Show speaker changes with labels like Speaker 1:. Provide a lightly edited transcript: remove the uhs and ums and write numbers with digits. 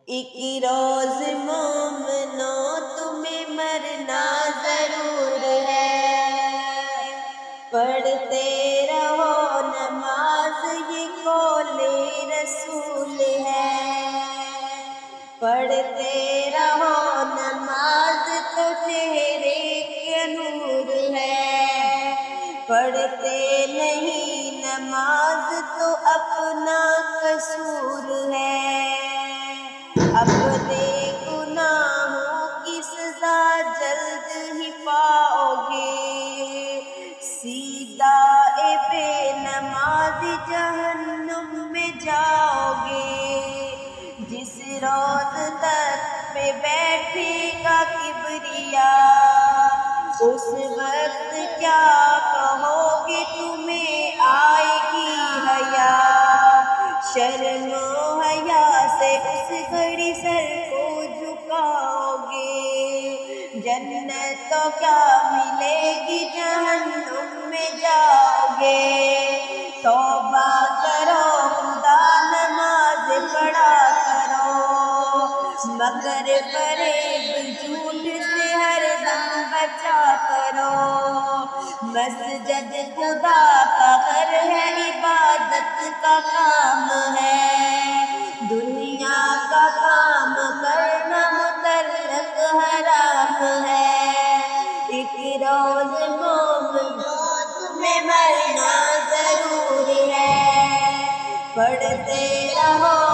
Speaker 1: ایک روز مومنوں تمہیں مرنا ضرور ہے، پڑھتے رہو نماز یہ قول رسول ہے، پڑھتے رہو نماز تو چہرے کے نور ہے، پڑھتے نہیں نماز تو اپنا قصور ہے، اپنے گناہوں کی سزا جلد ہی پاؤ گے، سیدھا بے نماز جہنم میں جاؤ گے، جس روز تخت پہ بیٹھے گا کبریا اس وقت کیا کہو گے تمہیں آئے گی حیا، شرم و حیا سے اس گھڑی سر کو جھکاؤ گے، جنت تو کیا ملے گی جہنم میں جاؤ گے، توبہ کرو خدا نماز پڑھا کرو، مگر فریب جھوٹ سے ہر دم بچا کرو، مسجد خدا کا گھر ہے عبادت کا کام ہے، دنیا کا کام کرنا متعلق حرام ہے، ایک روز مومنوں تمہیں مرنا ضرور ہے، پڑھتے رہو